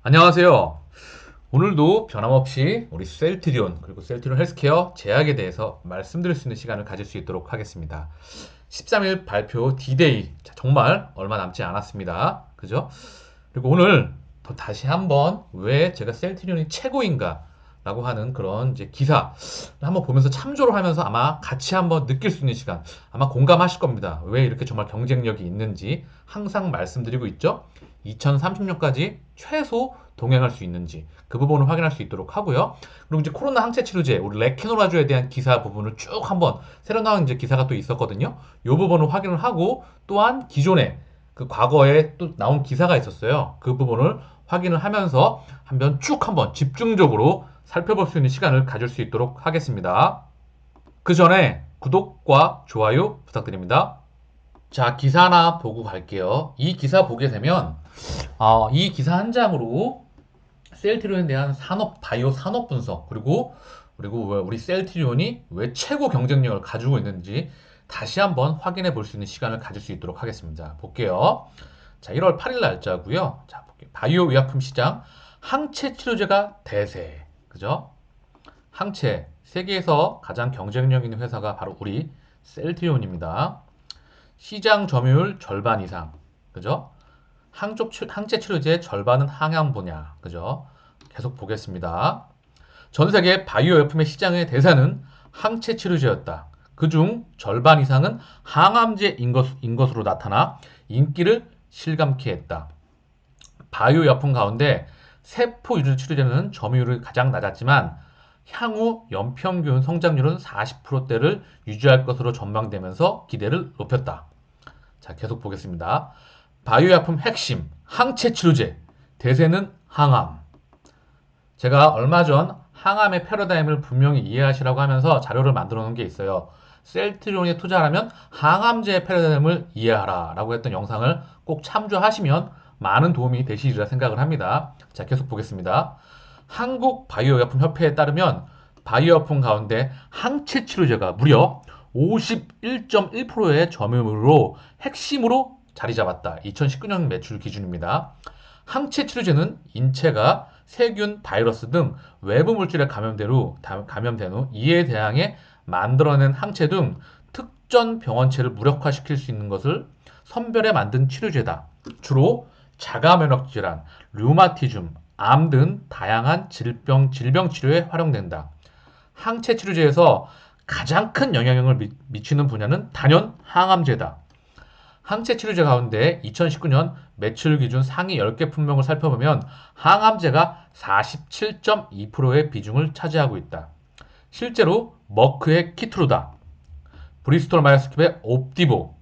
안녕하세요. 오늘도 변함없이 우리 셀트리온 그리고 셀트리온 헬스케어 제약에 대해서 말씀드릴 수 있는 시간을 가질 수 있도록 하겠습니다. 13일 발표 D-Day 정말 얼마 남지 않았습니다. 그죠? 그리고 오늘 또 다시 한번 왜 제가 셀트리온이 최고인가 라고 하는 그런 이제 기사 한번 보면서 참조를 하면서 아마 같이 한번 느낄 수 있는 시간 아마 공감하실 겁니다. 왜 이렇게 정말 경쟁력이 있는지 항상 말씀드리고 있죠. 2030년까지 최소 동행할 수 있는지 그 부분을 확인할 수 있도록 하고요. 그리고 이제 코로나 항체 치료제 우리 레케노라주에 대한 기사 부분을 쭉 한번 새로 나온 이제 기사가 또 있었거든요. 이 부분을 확인을 하고 또한 기존에 그 과거에 또 나온 기사가 있었어요. 그 부분을 확인을 하면서 한번 집중적으로 살펴볼 수 있는 시간을 가질 수 있도록 하겠습니다. 그 전에 구독과 좋아요 부탁드립니다. 자, 기사 하나 보고 갈게요. 이 기사 보게 되면 이 기사 한 장으로 셀트리온에 대한 산업, 바이오 산업 분석 그리고 왜 우리 셀트리온이 왜 최고 경쟁력을 가지고 있는지 다시 한번 확인해 볼 수 있는 시간을 가질 수 있도록 하겠습니다. 볼게요. 자, 1월 8일 날짜고요. 자, 볼게요. 바이오 의약품 시장 항체 치료제가 대세. 그죠? 항체 세계에서 가장 경쟁력 있는 회사가 바로 우리 셀트리온입니다. 시장 점유율 절반 이상. 그죠? 항체 치료제 절반은 항암 분야. 그죠? 계속 보겠습니다. 전 세계 바이오药품의 시장의 대사는 항체 치료제였다. 그중 절반 이상은 항암제인 것으로 나타나 인기를 실감케 했다. 바이오 약품 가운데 세포 유전 치료제는 점유율이 가장 낮았지만 향후 연평균 성장률은 40%대를 유지할 것으로 전망되면서 기대를 높였다. 자, 계속 보겠습니다. 바이오 약품 핵심 항체 치료제 대세는 항암. 제가 얼마 전 항암의 패러다임을 분명히 이해하시라고 하면서 자료를 만들어 놓은 게 있어요. 셀트리온에 투자하면 항암제의 패러다임을 이해하라 라고 했던 영상을 꼭 참조하시면 많은 도움이 되시리라 생각을 합니다. 자, 계속 보겠습니다. 한국바이오약품협회에 따르면 바이오약품 가운데 항체 치료제가 무려 51.1%의 점유율로 핵심으로 자리 잡았다. 2019년 매출 기준입니다. 항체 치료제는 인체가 세균, 바이러스 등 외부 물질에 감염된 후 이에 대항해 만들어낸 항체 등 특정 병원체를 무력화시킬 수 있는 것을 선별해 만든 치료제다. 주로 자가 면역 질환, 류마티즘, 암 등 다양한 질병 치료에 활용된다. 항체 치료제에서 가장 큰 영향력을 미치는 분야는 단연 항암제다. 항체 치료제 가운데 2019년 매출 기준 상위 10개 품목을 살펴보면 항암제가 47.2%의 비중을 차지하고 있다. 실제로 머크의 키트루다, 브리스톨 마이어스킵의 옵디보,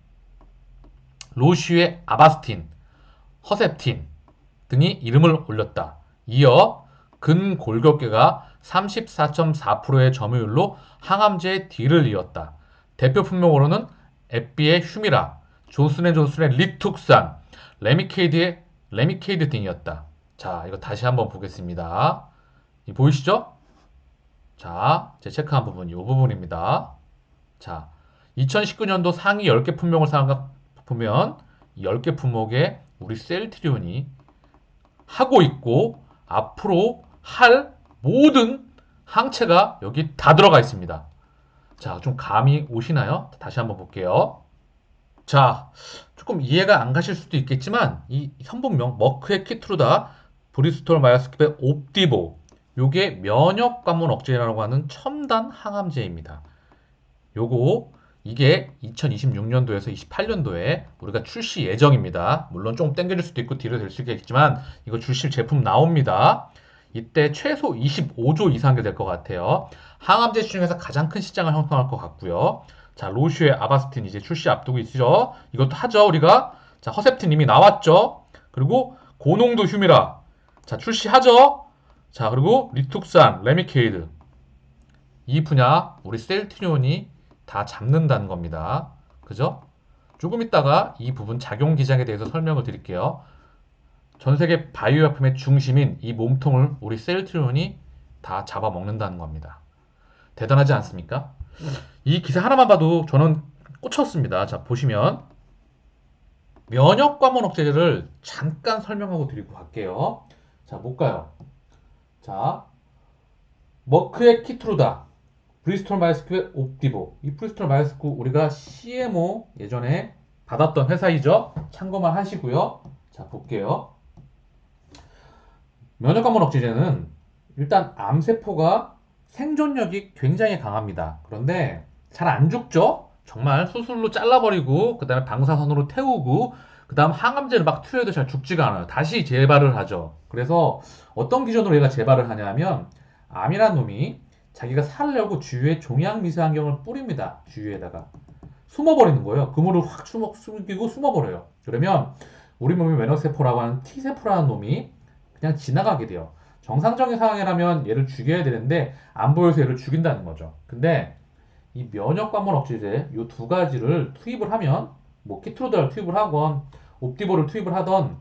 로슈의 아바스틴, 허셉틴 등이 이름을 올렸다. 이어 근골격계가 34.4%의 점유율로 항암제의 뒤를 이었다. 대표 품목으로는 에피의 휴미라, 존슨앤존슨의 리툭산, 레미케이드 등이었다. 자, 이거 다시 한번 보겠습니다. 보이시죠? 자, 제 체크한 부분, 이 부분입니다. 자, 2019년도 상위 10개 품목을 보면 10개 품목에 우리 셀트리온이 하고 있고 앞으로 할 모든 항체가 여기 다 들어가 있습니다. 자, 좀 감이 오시나요? 다시 한번 볼게요. 자, 조금 이해가 안 가실 수도 있겠지만 이 성분명 머크의 키트루다, 브리스톨 마이어스킵의 옵디보 요게 면역 관문 억제라고 하는 첨단 항암제입니다. 요거 이게 2026년도에서 28년도에 우리가 출시 예정입니다. 물론 좀 땡겨질 수도 있고 뒤로 될 수도 있겠지만 이거 출시 제품 나옵니다. 이때 최소 25조 이상 될 것 같아요. 항암제 중에서 가장 큰 시장을 형성할 것 같고요. 자, 로슈의 아바스틴 이제 출시 앞두고 있죠. 이것도 하죠, 우리가. 자, 허셉틴 이미 나왔죠. 그리고 고농도 휴미라. 자, 출시하죠. 자, 그리고 리툭산, 레미케이드. 이 분야 우리 셀트리온이 다 잡는다는 겁니다. 그죠? 조금 있다가 이 부분 작용 기장에 대해서 설명을 드릴게요. 전 세계 바이오약품의 중심인 이 몸통을 우리 셀트리온이 다 잡아먹는다는 겁니다. 대단하지 않습니까? 이 기사 하나만 봐도 저는 꽂혔습니다. 자, 보시면 면역 관문 억제제를 잠깐 설명하고 드리고 갈게요. 자, 자, 뭘까요? 자, 머크의 키트루다, 브리스톨 마이스크의 옵디보. 이 브리스톨 마이스크 우리가 CMO 예전에 받았던 회사이죠. 참고만 하시고요. 자, 볼게요. 면역관문 억제제는 일단 암세포가 생존력이 굉장히 강합니다. 그런데 잘 안 죽죠? 정말 수술로 잘라버리고 그 다음에 방사선으로 태우고 그 다음 항암제를 막 투여해도 잘 죽지가 않아요. 다시 재발을 하죠. 그래서 어떤 기준으로 얘가 재발을 하냐면 암이란 놈이 자기가 살려고 주위에 종양 미세환경을 뿌립니다. 주위에다가 숨어버리는 거예요. 그물을 확 숨기고 숨어버려요. 그러면 우리 몸의 면역세포라고 하는 T세포라는 놈이 그냥 지나가게 돼요. 정상적인 상황이라면 얘를 죽여야 되는데 안 보여서 얘를 죽인다는 거죠. 근데 이 면역관문 억제제 이 두 가지를 투입을 하면 뭐 키트로다를 투입을 하건 옵디보를 투입을 하던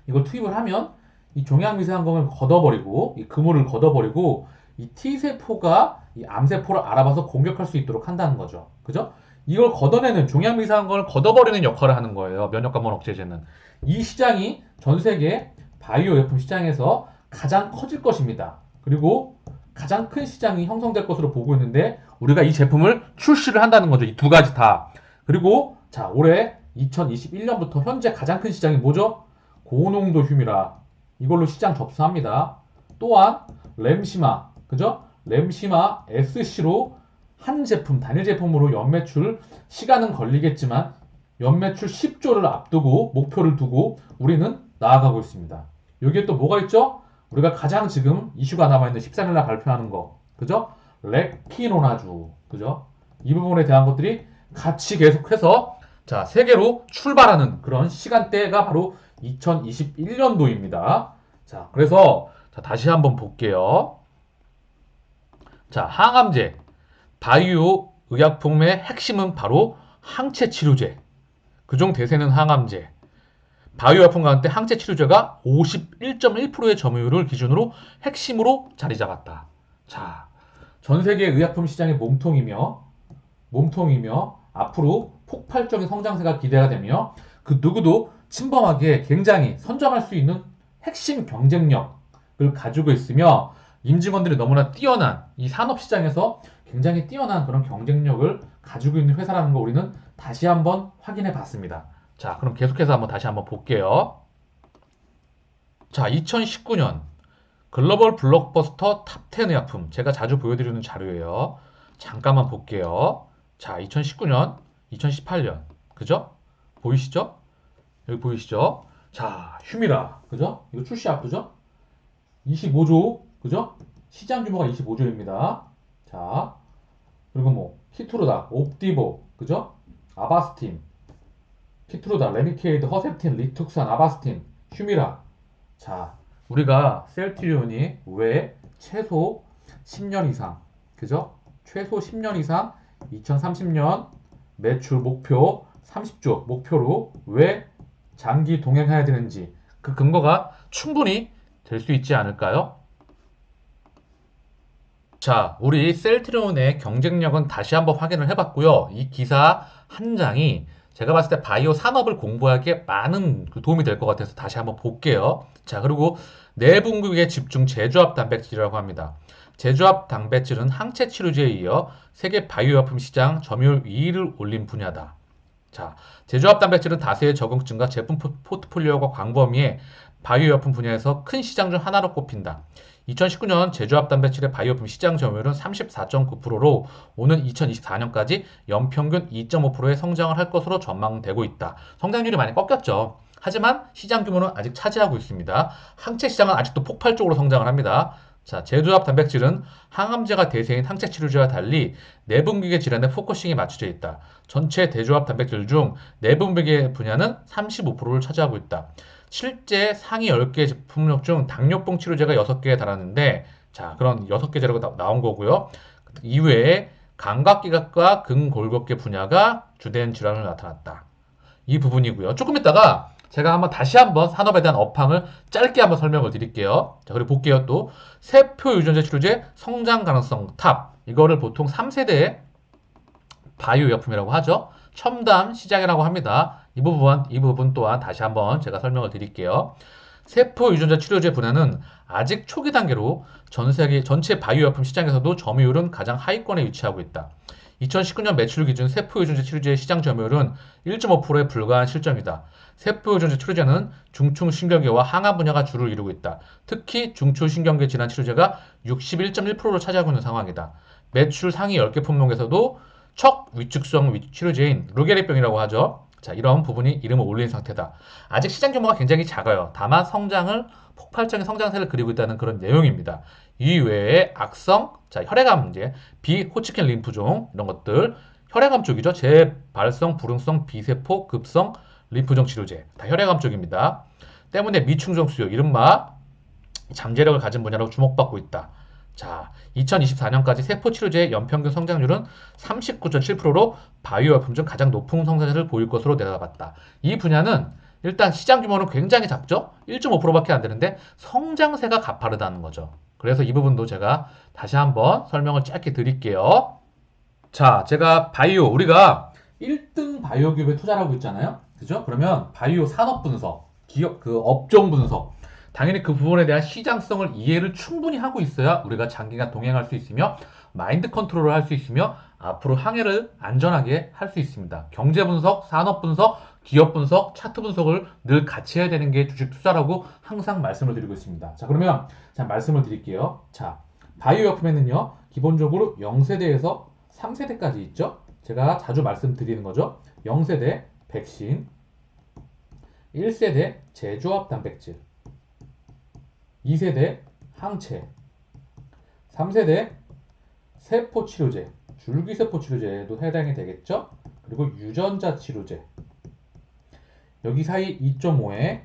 이걸 투입을 하면 이 종양 미세항공을 걷어버리고 이 그물을 걷어버리고 이 T세포가 이 암세포를 알아봐서 공격할 수 있도록 한다는 거죠. 그죠? 이걸 걷어내는 종양 미세항공을 걷어버리는 역할을 하는 거예요. 면역관문 억제제는. 이 시장이 전 세계 바이오薬품 시장에서 가장 커질 것입니다. 그리고 가장 큰 시장이 형성될 것으로 보고 있는데 우리가 이 제품을 출시를 한다는 거죠. 이 두 가지 다. 그리고 자, 올해 2021년부터 현재 가장 큰 시장이 뭐죠? 고농도 휴미라. 이걸로 시장 접수합니다. 또한 램시마, 그죠? 램시마 SC로 한 제품, 단일 제품으로 연매출 시간은 걸리겠지만 연매출 10조를 앞두고 목표를 두고 우리는 나아가고 있습니다. 여기에 또 뭐가 있죠? 우리가 가장 지금 이슈가 남아있는 13일날 발표하는 거, 그죠? 레키노나주, 그죠? 이 부분에 대한 것들이 같이 계속해서 자, 세계로 출발하는 그런 시간대가 바로 2021년도입니다. 자, 그래서 자, 다시 한번 볼게요. 자, 항암제, 바이오 의약품의 핵심은 바로 항체 치료제, 그중 대세는 항암제. 바이오 약품 가운데 항체 치료제가 51.1%의 점유율을 기준으로 핵심으로 자리 잡았다. 자, 전 세계 의약품 시장의 몸통이며 앞으로 폭발적인 성장세가 기대가 되며 그 누구도 침범하기에 굉장히 선점할 수 있는 핵심 경쟁력을 가지고 있으며 임직원들이 너무나 뛰어난 이 산업 시장에서 굉장히 뛰어난 그런 경쟁력을 가지고 있는 회사라는 거 우리는 다시 한번 확인해 봤습니다. 자, 그럼 계속해서 한번 다시 한번 볼게요. 자, 2019년 글로벌 블록버스터 탑10 의약품 제가 자주 보여드리는 자료예요. 잠깐만 볼게요. 자, 2019년, 2018년, 그죠? 보이시죠? 여기 보이시죠? 자, 휴미라, 그죠? 이거 출시 앞두죠? 25조, 그죠? 시장 규모가 25조입니다. 자, 그리고 뭐 키트로다, 옵디보, 그죠? 아바스틴, 키트로다, 레미케이드, 허셉틴, 리툭산, 아바스틴, 휴미라. 자, 우리가 셀트리온이 왜 최소 10년 이상, 그죠? 최소 10년 이상 2030년 매출 목표 30조 목표로 왜 장기 동행해야 되는지 그 근거가 충분히 될 수 있지 않을까요? 자, 우리 셀트리온의 경쟁력은 다시 한번 확인을 해봤고요. 이 기사 한 장이 제가 봤을 때 바이오 산업을 공부하기에 많은 도움이 될 것 같아서 다시 한번 볼게요. 자, 그리고 내분비계 집중 제조합 단백질이라고 합니다. 제조합 단백질은 항체 치료제에 이어 세계 바이오약품 시장 점유율 2위를 올린 분야다. 자, 제조합 단백질은 다수의 적응증과 제품 포트폴리오가 광범위해 바이오약품 분야에서 큰 시장 중 하나로 꼽힌다. 2019년 제조합 단백질의 바이오품 시장 점유율은 34.9%로 오는 2024년까지 연평균 2.5%의 성장을 할 것으로 전망되고 있다. 성장률이 많이 꺾였죠. 하지만 시장 규모는 아직 차지하고 있습니다. 항체 시장은 아직도 폭발적으로 성장을 합니다. 자, 제조합 단백질은 항암제가 대세인 항체 치료제와 달리 내분비계 질환에 포커싱이 맞춰져 있다. 전체 제조합 단백질 중 내분비계 분야는 35%를 차지하고 있다. 실제 상위 10개 제품력 중 당뇨병 치료제가 6개에 달하는데 자, 그런 6개 재료가 나온 거고요. 이외에 감각기각과 근골격계 분야가 주된 질환을 나타났다. 이 부분이고요. 조금 있다가 제가 한번 다시 한번 산업에 대한 업황을 짧게 한번 설명을 드릴게요. 자, 그리고 볼게요. 또 세포 유전자 치료제 성장 가능성 탑. 이거를 보통 3세대 바이오 의약품이라고 하죠. 첨단 시장이라고 합니다. 이 부분 또한 다시 한번 제가 설명을 드릴게요. 세포 유전자 치료제 분야는 아직 초기 단계로 전 세계 전체 바이오약품 시장에서도 점유율은 가장 하위권에 위치하고 있다. 2019년 매출 기준 세포 유전자 치료제 시장 점유율은 1.5%에 불과한 실정이다. 세포 유전자 치료제는 중추신경계와 항암 분야가 주를 이루고 있다. 특히 중추신경계 질환 치료제가 61.1%를 차지하고 있는 상황이다. 매출 상위 10개 품목에서도 척 위축성 치료제인 루게리병이라고 하죠. 자, 이런 부분이 이름을 올린 상태다. 아직 시장 규모가 굉장히 작아요. 다만 성장을 폭발적인 성장세를 그리고 있다는 그런 내용입니다. 이외에 악성, 자, 혈액암 문제, 비호치킨 림프종 이런 것들 혈액암 쪽이죠. 재발성, 불응성, 비세포, 급성 림프종 치료제 다 혈액암 쪽입니다. 때문에 미충족 수요, 이른바 잠재력을 가진 분야로 주목받고 있다. 자, 2024년까지 세포치료제의 연평균 성장률은 39.7%로 바이오약품 중 가장 높은 성장세를 보일 것으로 내다봤다. 이 분야는 일단 시장 규모는 굉장히 작죠? 1.5%밖에 안 되는데 성장세가 가파르다는 거죠. 그래서 이 부분도 제가 다시 한번 설명을 짧게 드릴게요. 자, 제가 바이오, 우리가 1등 바이오 기업에 투자를 하고 있잖아요. 그죠? 그러면 바이오 산업 분석, 기업, 그 업종 분석, 당연히 그 부분에 대한 시장성을 이해를 충분히 하고 있어야 우리가 장기간 동행할 수 있으며 마인드 컨트롤을 할 수 있으며 앞으로 항해를 안전하게 할 수 있습니다. 경제 분석, 산업 분석, 기업 분석, 차트 분석을 늘 같이 해야 되는 게 주식 투자라고 항상 말씀을 드리고 있습니다. 자, 그러면 자, 말씀을 드릴게요. 자, 바이오 약품에는요, 기본적으로 0세대에서 3세대까지 있죠. 제가 자주 말씀드리는 거죠. 0세대 백신, 1세대 제조합 단백질, 2세대 항체, 3세대 세포치료제, 줄기세포치료제도 해당이 되겠죠. 그리고 유전자 치료제, 여기 사이 2.5에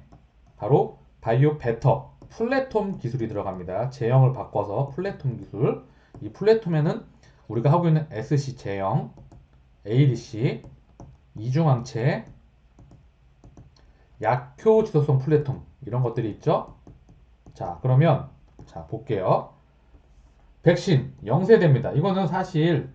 바로 바이오 베터 플랫폼 기술이 들어갑니다. 제형을 바꿔서 플랫폼 기술. 이 플랫폼에는 우리가 하고 있는 SC 제형, ADC, 이중항체, 약효 지속성 플랫폼 이런 것들이 있죠. 자, 그러면 자 볼게요. 백신 0세대입니다. 이거는 사실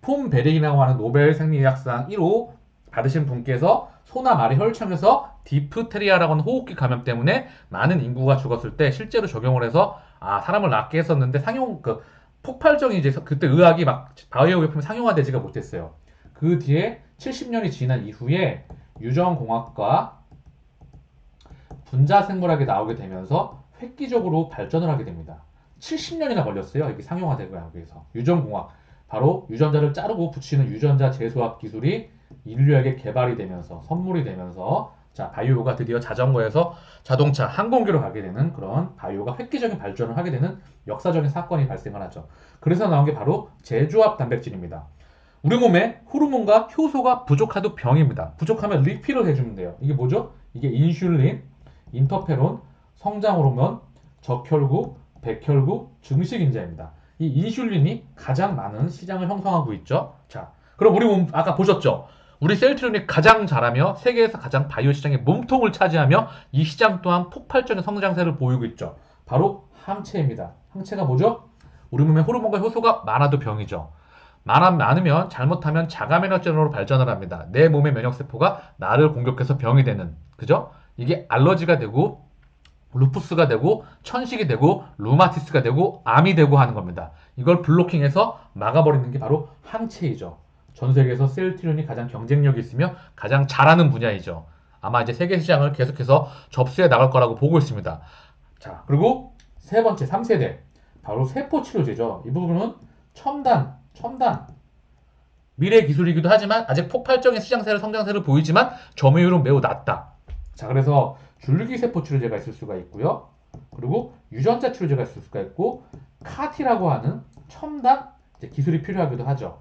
폼 베릭이라고 하는 노벨 생리의학상 1호 받으신 분께서 소나 말의 혈청에서 디프테리아라고 하는 호흡기 감염 때문에 많은 인구가 죽었을 때 실제로 적용을 해서 사람을 낫게 했었는데 상용 그 폭발적인 이제 그때 의학이 막 바이오 약품이 상용화되지가 못했어요. 그 뒤에 70년이 지난 이후에 유전공학과 분자생물학이 나오게 되면서 획기적으로 발전을 하게 됩니다. 70년이나 걸렸어요. 이게 상용화되고 하기 위해서. 유전공학. 바로 유전자를 자르고 붙이는 유전자 재소합 기술이 인류에게 개발이 되면서 선물이 되면서 자, 바이오가 드디어 자전거에서 자동차, 항공기로 가게 되는 그런 바이오가 획기적인 발전을 하게 되는 역사적인 사건이 발생을 하죠. 그래서 나온 게 바로 제조합 단백질입니다. 우리 몸에 호르몬과 효소가 부족하도 병입니다. 부족하면 리필을 해주면 돼요. 이게 뭐죠? 이게 인슐린, 인터페론, 성장호르몬, 적혈구, 백혈구, 증식인자입니다. 이 인슐린이 가장 많은 시장을 형성하고 있죠. 자, 그럼 우리 몸 아까 보셨죠? 우리 셀트리온이 가장 잘하며 세계에서 가장 바이오 시장의 몸통을 차지하며 이 시장 또한 폭발적인 성장세를 보이고 있죠. 바로 항체입니다. 항체가 뭐죠? 우리 몸에 호르몬과 효소가 많아도 병이죠. 많으면 잘못하면 자가 면역질환으로 발전을 합니다. 내 몸의 면역세포가 나를 공격해서 병이 되는, 그죠? 이게 알러지가 되고 루푸스가 되고 천식이 되고 루마티스가 되고 암이 되고 하는 겁니다. 이걸 블로킹해서 막아버리는 게 바로 항체이죠. 전 세계에서 셀트리온이 가장 경쟁력이 있으며 가장 잘하는 분야이죠. 아마 이제 세계 시장을 계속해서 접수해 나갈 거라고 보고 있습니다. 자, 그리고 세 번째 3세대 바로 세포 치료제죠. 이 부분은 첨단 미래 기술이기도 하지만 아직 폭발적인 시장세를 성장세를 보이지만 점유율은 매우 낮다. 자, 그래서 줄기세포 치료제가 있을 수가 있고요. 그리고 유전자 치료제가 있을 수가 있고 카티라고 하는 첨단 기술이 필요하기도 하죠.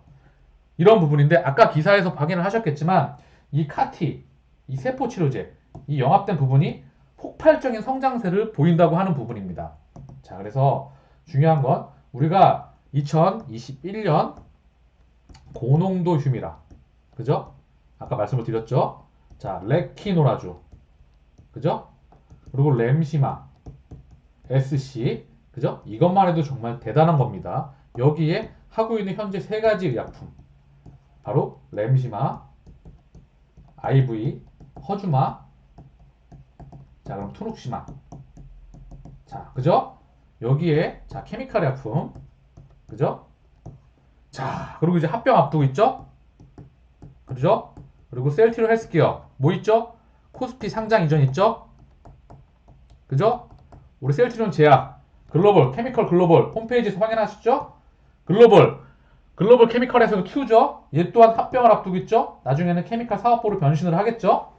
이런 부분인데 아까 기사에서 확인을 하셨겠지만 이 카티, 이 세포 치료제, 이 영합된 부분이 폭발적인 성장세를 보인다고 하는 부분입니다. 자, 그래서 중요한 건 우리가 2021년 고농도 휴미라, 그죠? 아까 말씀을 드렸죠? 자, 레키노라주, 그죠? 그리고 램시마, SC, 그죠? 이것만 해도 정말 대단한 겁니다. 여기에 하고 있는 현재 세 가지 의약품, 바로 램시마, IV, 허주마, 자, 그럼 투룩시마. 자, 그죠? 여기에 자, 케미칼의 약품. 그죠? 자, 그리고 이제 합병 앞두고 있죠? 그죠? 그리고 셀트리온 헬스케어 뭐 있죠? 코스피 상장 이전 있죠? 그죠? 우리 셀트리온 제약 글로벌 케미컬 글로벌 홈페이지에서 확인하시죠? 글로벌 케미컬에서도 키우죠? 얘 또한 합병을 앞두고 있죠? 나중에는 케미칼 사업부로 변신을 하겠죠?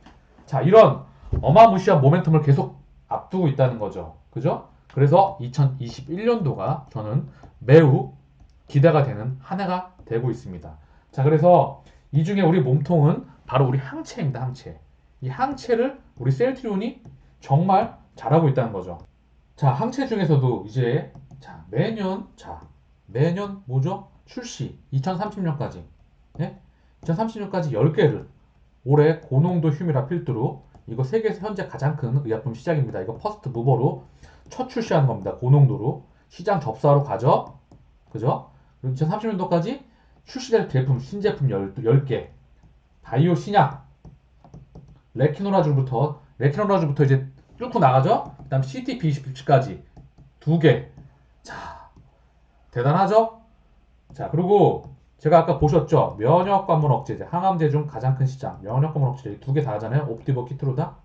자, 이런 어마무시한 모멘텀을 계속 앞두고 있다는 거죠. 그죠? 그래서 2021년도가 저는 매우 기대가 되는 한 해가 되고 있습니다. 자, 그래서 이 중에 우리 몸통은 바로 우리 항체입니다. 항체. 이 항체를 우리 셀트리온이 정말 잘하고 있다는 거죠. 자, 항체 중에서도 이제 매년 뭐죠? 출시 2030년까지. 예? 2030년까지 10개를 올해 고농도 휴미라 필두로 이거 세계에서 현재 가장 큰 의약품 시장입니다. 이거 퍼스트 무버로 첫 출시하는 겁니다. 고농도로 시장 접사로 가죠. 그죠? 그리고 2030년도까지 출시될 제품 신제품 10개 바이오 신약 레키노라줄부터 이제 뚫고 나가죠. 그 다음 CTP27까지 2개. 자, 대단하죠? 자, 그리고 제가 아까 보셨죠? 면역 관문 억제제, 항암제 중 가장 큰 시장. 면역 관문 억제제 2개 다 하잖아요. 옵티버, 키트로다.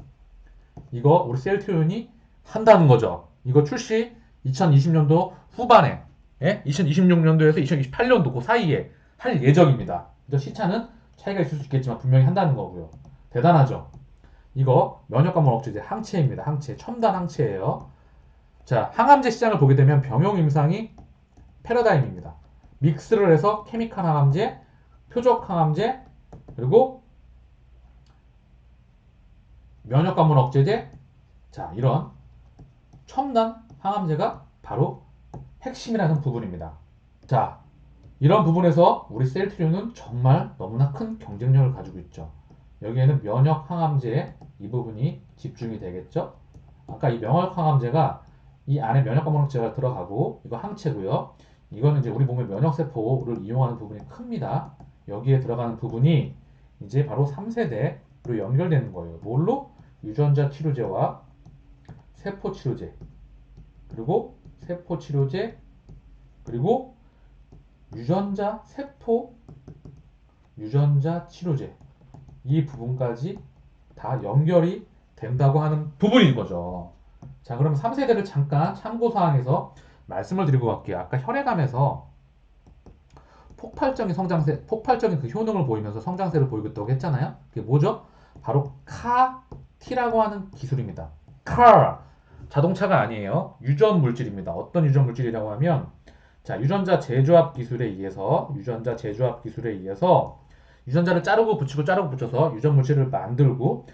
이거 우리 셀트리온이 한다는 거죠. 이거 출시 2020년도 후반에, 예? 2026년도에서 2028년도 그 사이에 할 예정입니다. 그래서 시차는 차이가 있을 수 있겠지만 분명히 한다는 거고요. 대단하죠? 이거 면역 관문 억제제 항체입니다. 항체, 첨단 항체예요. 자, 항암제 시장을 보게 되면 병용 임상이 패러다임입니다. 믹스를 해서 케미칼 항암제, 표적 항암제, 그리고 면역 관문 억제제. 자, 이런 첨단 항암제가 바로 핵심이라는 부분입니다. 자, 이런 부분에서 우리 셀트리온은 정말 너무나 큰 경쟁력을 가지고 있죠. 여기에는 면역 항암제 이 부분이 집중이 되겠죠. 아까 이 면역 항암제가 이 안에 면역 관문 억제가 들어가고 이거 항체고요. 이거는 이제 우리 몸의 면역 세포를 이용하는 부분이 큽니다. 여기에 들어가는 부분이 이제 바로 3세대로 연결되는 거예요. 뭘로? 유전자 치료제와 세포 치료제. 그리고 세포 치료제, 그리고 유전자 치료제. 이 부분까지 다 연결이 된다고 하는 부분인 거죠. 자, 그럼 3세대를 잠깐 참고사항에서 말씀을 드리고 갈게요. 아까 혈액암에서 폭발적인 그 효능을 보이면서 성장세를 보이고 있다고 했잖아요. 그게 뭐죠? 바로 CAR-T라고 하는 기술입니다. CAR, 자동차가 아니에요. 유전 물질입니다. 어떤 유전 물질이라고 하면, 자, 유전자 제조합 기술에 의해서 유전자를 자르고 붙여서 유전 물질을 만들고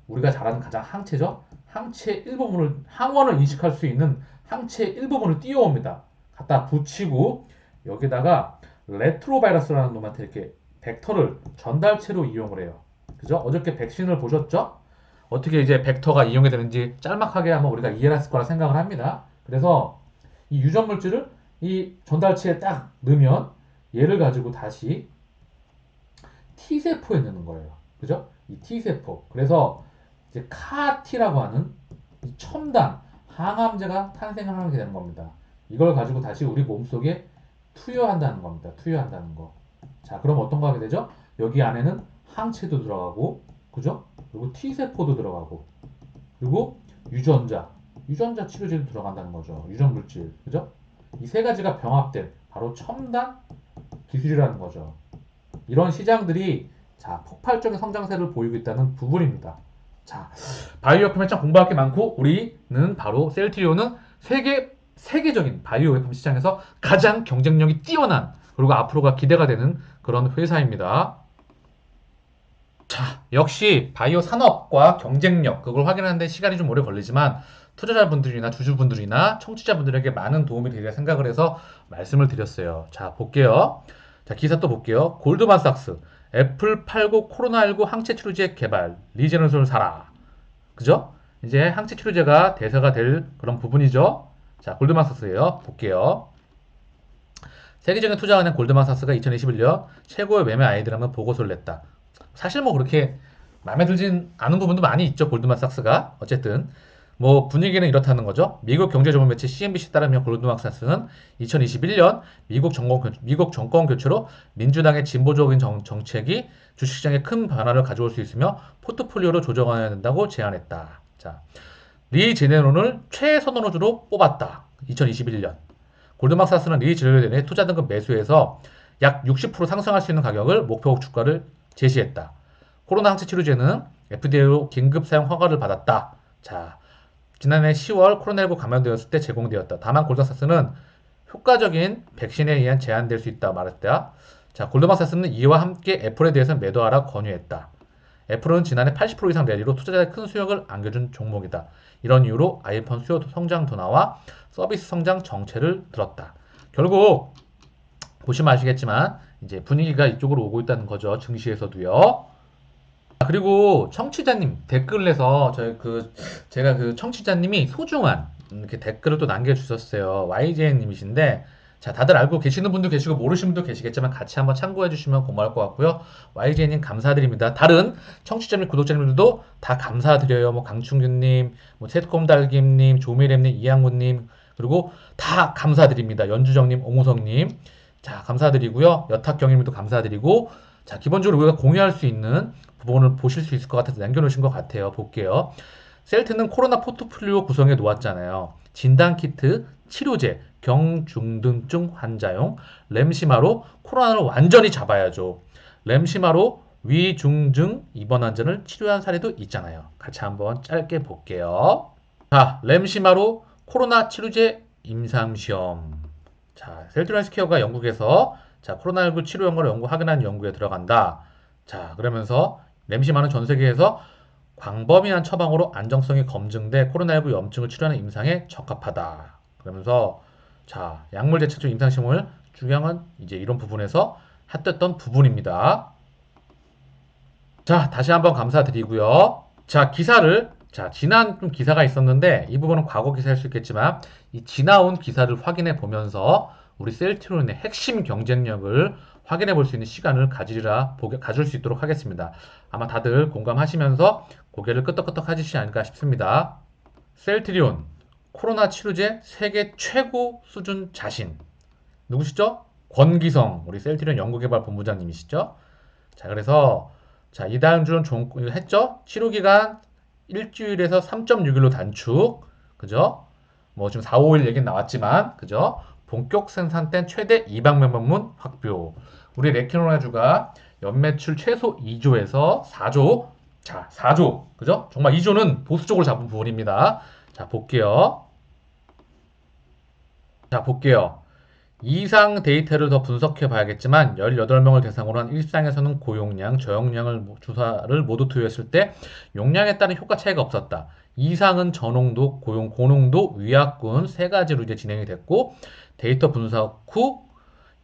우리가 잘 아는 가장 항체죠. 항원을 인식할 수 있는 항체 일부분을 띄워옵니다. 갖다 붙이고 여기다가 레트로바이러스라는 놈한테 이렇게 벡터를 전달체로 이용을 해요. 그죠? 어저께 백신을 보셨죠? 어떻게 이제 벡터가 이용이 되는지 짤막하게 한번 우리가 이해를 했을 거라 생각을 합니다. 그래서 이 유전 물질을 이 전달체에 딱 넣으면 얘를 가지고 다시 T세포에 넣는 거예요. 그죠? 이 T세포. 그래서 이제 CAR-T라고 하는 이 첨단 항암제가 탄생을 하게 되는 겁니다. 이걸 가지고 다시 우리 몸속에 투여한다는 겁니다. 투여한다는 거. 자, 그럼 어떤 거 하게 되죠? 여기 안에는 항체도 들어가고, 그죠? 그리고 T세포도 들어가고, 그리고 유전자 치료제도 들어간다는 거죠. 유전 물질, 그죠? 이 세 가지가 병합된 바로 첨단 기술이라는 거죠. 이런 시장들이 자, 폭발적인 성장세를 보이고 있다는 부분입니다. 자, 바이오약품에 참 공부할 게 많고 우리는 바로 셀트리온은 세계적인 바이오약품 시장에서 가장 경쟁력이 뛰어난 그리고 앞으로가 기대가 되는 그런 회사입니다. 자, 역시 바이오 산업과 경쟁력 그걸 확인하는데 시간이 좀 오래 걸리지만 투자자분들이나 주주분들이나 청취자분들에게 많은 도움이 되리라 생각을 해서 말씀을 드렸어요. 자, 볼게요. 자, 기사 또 볼게요. 골드만삭스 애플 팔고 코로나19 항체 치료제 개발 리제너솔 사라. 그죠? 이제 항체 치료제가 대세가 될 그런 부분이죠. 자, 골드만삭스예요. 볼게요. 세계적인 투자은행 골드만삭스가 2021년 최고의 매매 아이디라는 보고서를 냈다. 사실 뭐 그렇게 마음에 들진 않은 부분도 많이 있죠. 골드만삭스가 어쨌든 뭐 분위기는 이렇다는 거죠. 미국 경제전문 매체 CNBC 따르면 골드만삭스는 2021년 미국 정권 교체로 민주당의 진보적인 정책이 주식시장에 큰 변화를 가져올 수 있으며 포트폴리오를 조정해야 된다고 제안했다. 자, 리 제네론을 최선호주로 뽑았다. 2021년. 골드만삭스는 리 제네론의 투자 등급 매수에서 약 60% 상승할 수 있는 가격을 목표 주가를 제시했다. 코로나 항체 치료제는 FDA로 긴급 사용 허가를 받았다. 자, 지난해 10월 코로나19 감염되었을 때 제공되었다. 다만 골드만삭스는 효과적인 백신에 의한 제한될 수 있다 말했다. 자, 골드만삭스는 이와 함께 애플에 대해서 매도하라 권유했다. 애플은 지난해 80% 이상 랠리로 투자자의 큰 수익을 안겨준 종목이다. 이런 이유로 아이폰 수요 성장 둔화와 서비스 성장 정체를 들었다. 결국 보시면 아시겠지만 이제 분위기가 이쪽으로 오고 있다는 거죠. 증시에서도요. 그리고 청취자님 댓글에서 제가 그 청취자님이 소중한 이렇게 댓글을 또 남겨주셨어요. YJ님이신데 자, 다들 알고 계시는 분도 계시고 모르시는 분도 계시겠지만 같이 한번 참고해 주시면 고마울 것 같고요. YJ님 감사드립니다. 다른 청취자님, 구독자님들도 다 감사드려요. 뭐 강충균님, 뭐 채콤달김님, 조미래님, 이양구님 그리고 다 감사드립니다. 연주정님, 오무성님 자, 감사드리고요. 여탁경님도 감사드리고 자, 기본적으로 우리가 공유할 수 있는 부분을 보실 수 있을 것 같아서 남겨놓으신 것 같아요. 볼게요. 셀트는 코로나 포트폴리오 구성해 놓았잖아요. 진단키트, 치료제, 경중등증 환자용, 램시마로 코로나를 완전히 잡아야죠. 램시마로 위중증 입원 환자를 치료한 사례도 있잖아요. 같이 한번 짧게 볼게요. 자, 램시마로 코로나 치료제 임상시험. 자, 셀트리온스케어가 영국에서 자, 코로나19 치료 연구를 확인한 연구에 들어간다. 자, 그러면서 램시마는 전 세계에서 광범위한 처방으로 안정성이 검증돼 코로나19 염증을 치료하는 임상에 적합하다. 그러면서 자, 약물 대체적 임상시험을 중요한 이제 이런 부분에서 했던 부분입니다. 자, 다시 한번 감사드리고요. 자, 지난 좀 기사가 있었는데 이 부분은 과거 기사일 수 있겠지만 이 지나온 기사를 확인해 보면서 우리 셀트리온의 핵심 경쟁력을 확인해 볼 수 있는 시간을 가질 수 있도록 하겠습니다. 아마 다들 공감하시면서 고개를 끄덕끄덕 하시지 않을까 싶습니다. 셀트리온 코로나 치료제 세계 최고 수준 자신 누구시죠? 권기성 우리 셀트리온 연구개발본부장님이시죠? 자, 그래서 자, 이다음 주는 했죠? 치료 기간 일주일에서 3.6일로 단축. 그죠? 뭐 지금 4, 5일 얘기는 나왔지만 그죠? 본격 생산 땐 최대 200명분 확보. 우리 레키노라주가 연매출 최소 2조에서 4조. 자, 4조. 그죠? 정말 2조는 보수적으로 잡은 부분입니다. 자, 볼게요. 자, 볼게요. 이상 데이터를 더 분석해 봐야겠지만 18명을 대상으로 한 일상에서는 고용량, 저용량을 주사를 모두 투여했을 때 용량에 따른 효과 차이가 없었다. 이상은 저농도, 고농도, 위약군 세 가지로 이제 진행이 됐고 데이터 분석 후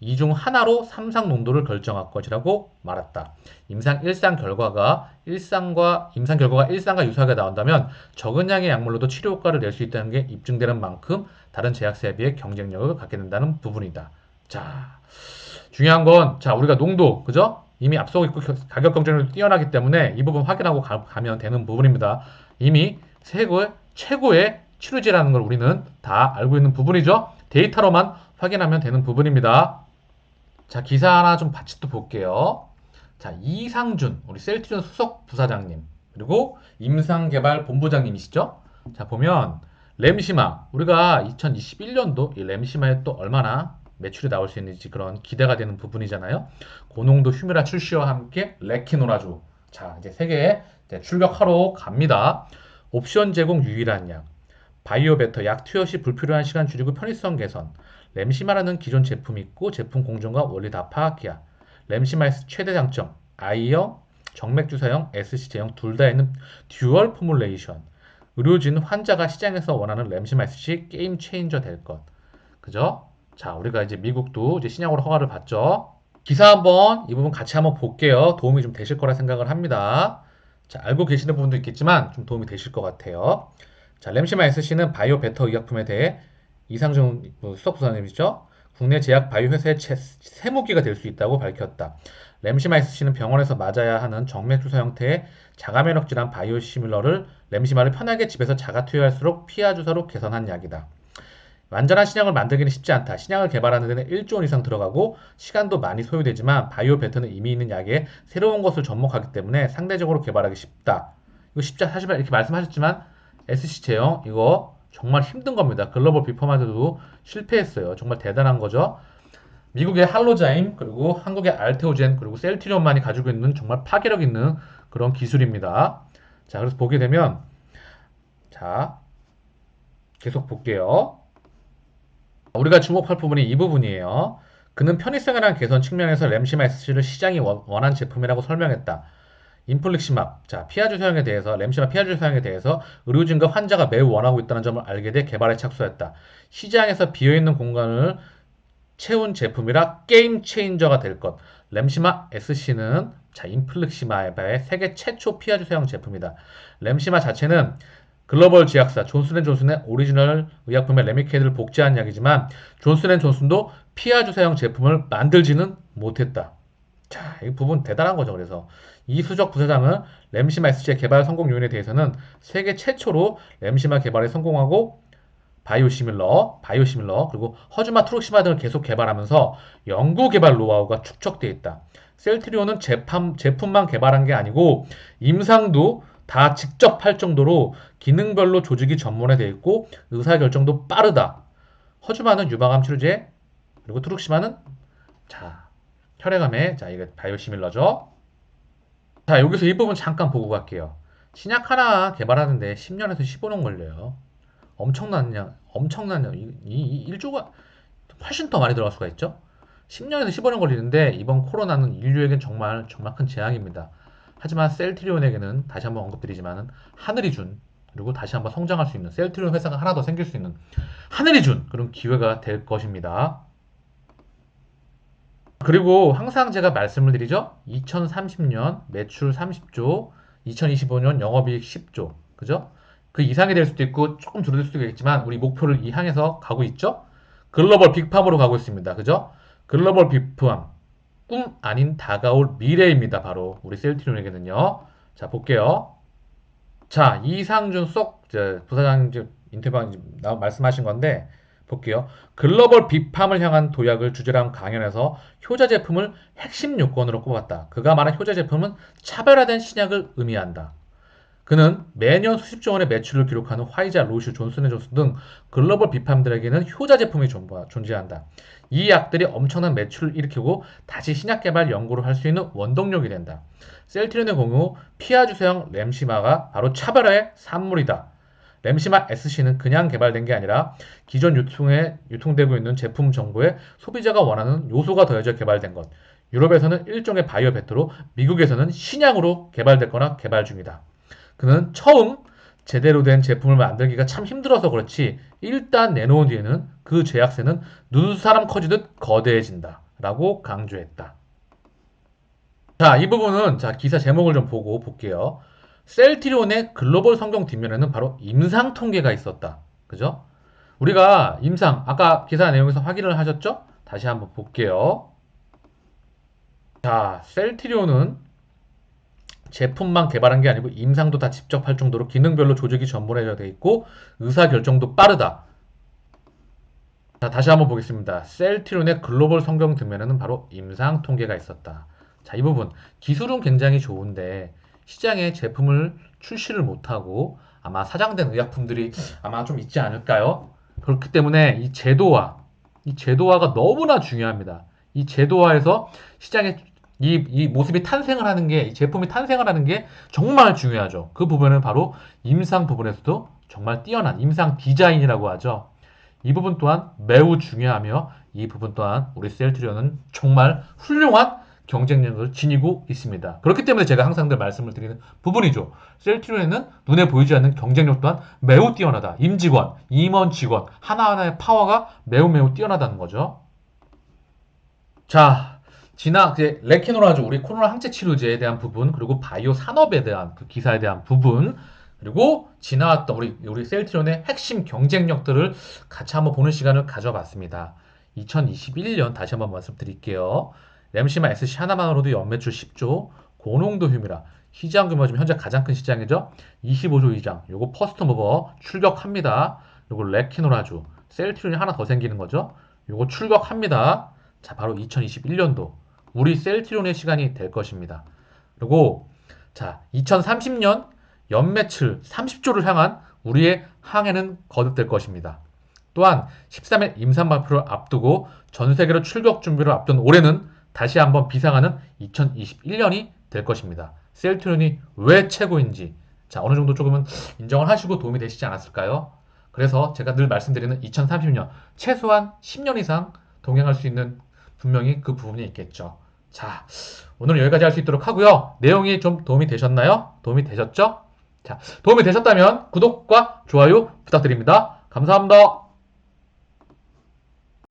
이 중 하나로 삼상 농도를 결정할 것이라고 말했다. 임상 결과가 일상과 유사하게 나온다면 적은 양의 약물로도 치료 효과를 낼 수 있다는 게 입증되는 만큼 다른 제약사에 비해 경쟁력을 갖게 된다는 부분이다. 자, 중요한 건, 자, 우리가 농도, 그죠? 이미 앞서고 있고 가격 경쟁력이 뛰어나기 때문에 이 부분 확인하고 가면 되는 부분입니다. 이미 최고의 치료제라는 걸 우리는 다 알고 있는 부분이죠. 데이터로만 확인하면 되는 부분입니다. 자, 기사 하나 좀 같이 또 볼게요. 자, 이상준, 우리 셀트리온 수석 부사장님, 그리고 임상개발 본부장님이시죠? 자, 보면, 램시마, 우리가 2021년도 이 램시마에 또 얼마나 매출이 나올 수 있는지 그런 기대가 되는 부분이잖아요. 고농도 휴미라 출시와 함께 레키노라주. 자, 이제 세계에 출격하러 갑니다. 옵션 제공 유일한 약. 바이오베터 약 투여 시 불필요한 시간 줄이고 편의성 개선. 램시마라는 기존 제품이 있고 제품 공정과 원리 다 파악해야. 램시마의 최대 장점 I형, 정맥주사형, SC제형 둘 다 있는 듀얼 포뮬레이션. 의료진 환자가 시장에서 원하는 램시마 SC 게임 체인저 될 것. 그죠? 자, 우리가 이제 미국도 이제 신약으로 허가를 받죠. 기사 한번 이 부분 같이 한번 볼게요. 도움이 좀 되실 거라 생각을 합니다. 자, 알고 계시는 부분도 있겠지만 좀 도움이 되실 것 같아요. 자, 램시마 SC는 바이오 베터 의약품에 대해 이상준 수석부사님이죠. 국내 제약 바이오 회사의 세무기가 될 수 있다고 밝혔다. 램시마 SC는 병원에서 맞아야 하는 정맥 주사 형태의 자가면역 질환 바이오시밀러를 램시마를 편하게 집에서 자가 투여할수록 피하 주사로 개선한 약이다. 완전한 신약을 만들기는 쉽지 않다. 신약을 개발하는 데는 1조 원 이상 들어가고 시간도 많이 소요되지만 바이오 베터는 이미 있는 약에 새로운 것을 접목하기 때문에 상대적으로 개발하기 쉽다. 이거 쉽지 사실 이렇게 말씀하셨지만 SC 제형 이거 정말 힘든 겁니다. 글로벌 비퍼마드도 실패했어요. 정말 대단한 거죠. 미국의 할로자임 그리고 한국의 알테오젠 그리고 셀트리온만이 가지고 있는 정말 파괴력 있는 그런 기술입니다. 자, 그래서 보게 되면 자, 계속 볼게요. 우리가 주목할 부분이 이 부분이에요. 그는 편의성이라는 개선 측면에서 램시마 SC를 시장이 원한 제품이라고 설명했다. 인플릭시맙, 자, 피아주 사용에 대해서, 램시마 피아주 사용에 대해서 의료진과 환자가 매우 원하고 있다는 점을 알게 돼 개발에 착수했다. 시장에서 비어있는 공간을 채운 제품이라 게임 체인저가 될 것. 램시마 SC는 자, 인플릭시마에 바해 세계 최초 피아주 사용 제품이다. 램시마 자체는 글로벌 제약사 존슨앤존슨의 오리지널 의약품의 레미케이드를 복제한 약이지만 존슨앤존슨도 피아주 사용 제품을 만들지는 못했다. 자, 이 부분 대단한 거죠. 그래서 이수적 부사장은 램시마 SC의 개발 성공 요인에 대해서는 세계 최초로 램시마 개발에 성공하고 바이오시밀러, 그리고 허즈마 트룩시마 등을 계속 개발하면서 연구 개발 노하우가 축적되어 있다. 셀트리온은 제품만 개발한 게 아니고 임상도 다 직접 할 정도로 기능별로 조직이 전문화되어 있고 의사결정도 빠르다. 허즈마는 유방암 치료제, 그리고 트룩시마는 자, 혈액암에 자, 이게 바이오시밀러죠. 자, 여기서 이 부분 잠깐 보고 갈게요. 신약 하나 개발하는데 10년에서 15년 걸려요. 엄청난 이 1조가 훨씬 더 많이 들어갈 수가 있죠. 10년에서 15년 걸리는데 이번 코로나는 인류에겐 정말 큰 재앙입니다. 하지만 셀트리온에게는 다시 한번 언급드리지만은 하늘이 준 그리고 다시 한번 성장할 수 있는 셀트리온 회사가 하나 더 생길 수 있는 하늘이 준 그런 기회가 될 것입니다. 그리고 항상 제가 말씀을 드리죠. 2030년 매출 30조, 2025년 영업이익 10조. 그죠? 그 이상이 될 수도 있고 조금 줄어들 수도 있겠지만 우리 목표를 향해서 가고 있죠. 글로벌 빅팜으로 가고 있습니다. 그죠? 글로벌 빅팜. 꿈 아닌 다가올 미래입니다. 바로 우리 셀트리온에게는요. 자, 볼게요. 자, 이상준 부사장 인터뷰 말씀하신 건데 볼게요. 글로벌 비팜을 향한 도약을 주제로 한 강연에서 효자 제품을 핵심 요건으로 꼽았다. 그가 말한 효자 제품은 차별화된 신약을 의미한다. 그는 매년 수십조 원의 매출을 기록하는 화이자, 로슈, 존슨앤존슨 등 글로벌 비팜들에게는 효자 제품이 존재한다. 이 약들이 엄청난 매출을 일으키고 다시 신약 개발 연구를 할 수 있는 원동력이 된다. 셀트리온의 공유 피아주세형 램시마가 바로 차별화의 산물이다. 램시마 SC는 그냥 개발된 게 아니라 기존 유통되고 있는 제품 정보에 소비자가 원하는 요소가 더해져 개발된 것. 유럽에서는 일종의 바이오 베터로 미국에서는 신약으로 개발됐거나 개발 중이다. 그는 처음 제대로 된 제품을 만들기가 참 힘들어서 그렇지 일단 내놓은 뒤에는 그 제약세는 눈사람 커지듯 거대해진다 라고 강조했다. 자, 이 부분은 자 기사 제목을 좀 보고 볼게요. 셀트리온의 글로벌 성경 뒷면에는 바로 임상 통계가 있었다. 그죠? 우리가 임상 아까 기사 내용에서 확인을 하셨죠? 다시 한번 볼게요. 자, 셀트리온은 제품만 개발한 게 아니고 임상도 다 직접 할 정도로 기능별로 조직이 전문화되어 있고 의사결정도 빠르다. 자, 다시 한번 보겠습니다. 셀트리온의 글로벌 성경 뒷면에는 바로 임상 통계가 있었다. 자, 이 부분 기술은 굉장히 좋은데 시장에 제품을 출시를 못하고 아마 사장된 의약품들이 아마 좀 있지 않을까요? 그렇기 때문에 이 제도화가 너무나 중요합니다. 이 제도화에서 시장에 이 모습이 탄생을 하는 게, 이 제품이 탄생을 하는 게 정말 중요하죠. 그 부분은 바로 임상 부분에서도 정말 뛰어난 임상 디자인이라고 하죠. 이 부분 또한 매우 중요하며 이 부분 또한 우리 셀트리온은 정말 훌륭한 경쟁력을 지니고 있습니다. 그렇기 때문에 제가 항상 말씀을 드리는 부분이죠. 셀트리온에는 눈에 보이지 않는 경쟁력 또한 매우 뛰어나다. 임직원, 임원 직원 하나하나의 파워가 매우 뛰어나다는 거죠. 자, 레케노라조 우리 코로나 항체 치료제에 대한 부분 그리고 바이오 산업에 대한 그 기사에 대한 부분 그리고 지나왔던 우리 셀트리온의 핵심 경쟁력들을 같이 한번 보는 시간을 가져봤습니다. 2021년 다시 한번 말씀드릴게요. 램시마 SC 하나만으로도 연매출 10조, 고농도 휴미라 시장 규모 지금 현재 가장 큰 시장이죠. 25조 이상. 요거 퍼스트 모버 출격합니다. 요거 레키노라주 셀트리온이 하나 더 생기는 거죠. 요거 출격합니다. 자, 바로 2021년도 우리 셀트리온의 시간이 될 것입니다. 그리고 자, 2030년 연매출 30조를 향한 우리의 항해는 거듭될 것입니다. 또한 13일 임산 발표를 앞두고 전 세계로 출격 준비를 앞둔 올해는 다시 한번 비상하는 2021년이 될 것입니다. 셀트리온이 왜 최고인지 자, 어느 정도 조금은 인정을 하시고 도움이 되시지 않았을까요? 그래서 제가 늘 말씀드리는 2030년 최소한 10년 이상 동행할 수 있는 분명히 그 부분이 있겠죠. 자, 오늘 여기까지 할 수 있도록 하고요. 내용이 좀 도움이 되셨나요? 도움이 되셨죠? 자, 도움이 되셨다면 구독과 좋아요 부탁드립니다. 감사합니다.